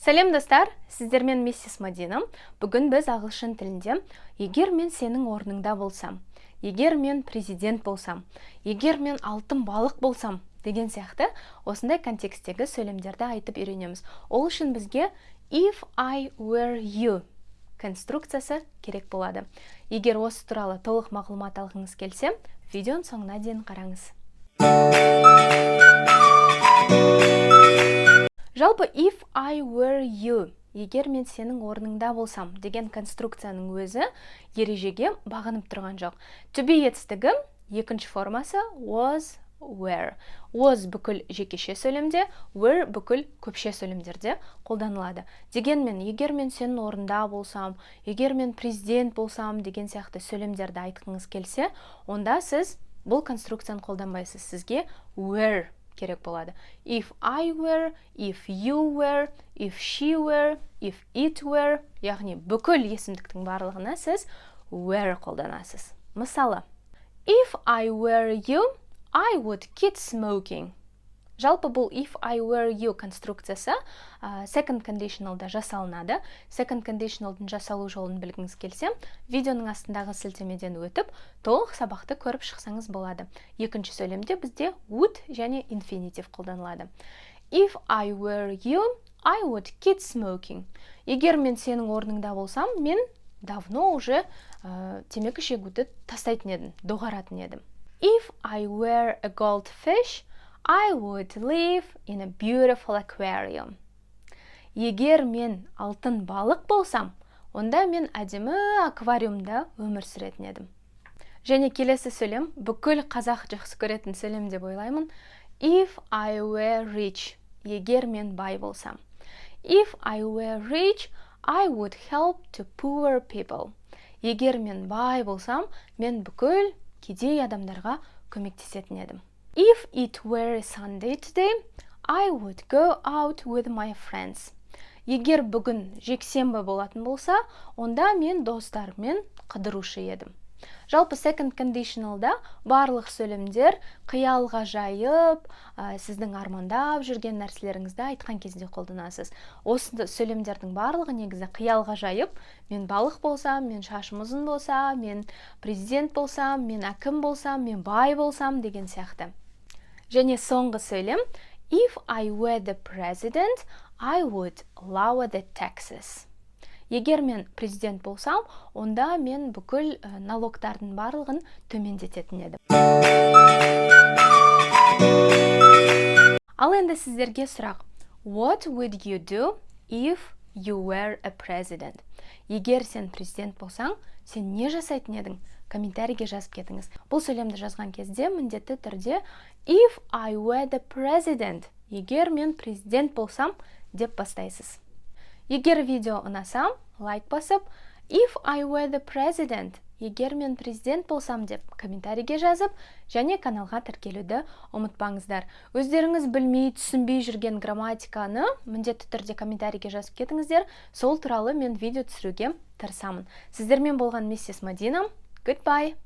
Сәлем достар, сіздермен миссис Мадина. Бүгін біз ағылшын тілінде егер мен сенің орныңда болсам, егер мен президент болсам, егер мен алтын балық болсам деген сияқты осындай контекстегі сөйлемдерді айтып үйренеміз. Ол үшін бізге if I were you конструкциясы керек болады. Егер осы туралы толық мағлұмат алғыңыз келсе, видеоның соңына дейін қараңыз. Жалпы if I were you, егер мен сенің орныңда болсам деген конструкцияның өзі ережеге бағынып тұрған жоқ. To be етістігі екінші формасы was, were. Was бүкіл жекеше сөйлемде, were бүкіл көпше сөйлемдерде қолданылады. Дегенмен, егер мен сенің орнында болсам, егер мен президент болсам деген сияқты сөйлемдерді айтқыңыз келсе, онда сіз бұл конструкцияны қолданбайсыз. Сізге were керек болады. If I were, if you were, if she were, if it were, яғни бүкіл есімдіктің барлығына сіз were қолданасыз. Мысалы, if I were you, I would quit smoking. Жалпы бұл if I were you конструкциясы second conditionalда жасалынады. Second conditionalдың жасалу жолын білгіңіз келсе, видеоның астындағы сілтемеден өтіп, толық сабақты көріп шықсаңыз болады. Екінші сөйлемде бізде would және infinitive қолданылады. If I were you, I would quit smoking. Егер мен сенің орныңда болсам, мен давно уже темекі шегуді тастайтын едім, доғаратын едім. If I were a goldfish, I would live in a beautiful aquarium. Егер мен алтын балық болсам, онда мен әдемі аквариумда өмір сүретін едім. Және келесі сөйлем, бүкіл қазақ жақсы көретін сөйлем деп ойлаймын. If I were rich, егер мен бай болсам. If I were rich, I would help to poor people. Егер мен бай болсам, мен бүкіл кедей адамдарға көмектесетін едім. If it were Sunday today, I would go out with my friends. Егер бүгін жексенбі болатын болса, онда мен достарыммен қыдырушы едім. Жалпы second conditionalда барлық сөйлемдер қиялға жайып, сіздің армандап жүрген нәрселеріңізді айтқан кезде қолданасыз. Осы сөйлемдердің барлығы негізі қиялға жайып, мен балық болсам, мен шашым ұзын болса, мен президент болсам, мен әкім болсам, мен бай болсам деген сияқты. Және соңғы сөйлем, if I were the president, I would lower the taxes. Егер мен президент болсам, онда мен бүкіл налогтардың барлығын төмендететін едім. Ал енді сіздерге сұрақ. What would you do if you were a president? Егер сен президент болсаң, сен не жасайтын едің? Комментарийге жазып кетіңіз. Бұл сөйлемді жазған кезде міндетті түрде if I were the president, егер мен президент болсам деп бастайсыз. Егер видео ұнасам, лайк басып, if I were the president, егер мен президент болсам деп комментарийге жазып, және каналға тіркелуді ұмытпаңыздар. Өздеріңіз білмей, түсінбей жүрген грамматиканы міндетті түрде комментарийге жазып кетіңіздер. Сол туралы мен видео түсіруге тырысамын. Сіздермен болған миссис Мадина. Goodbye!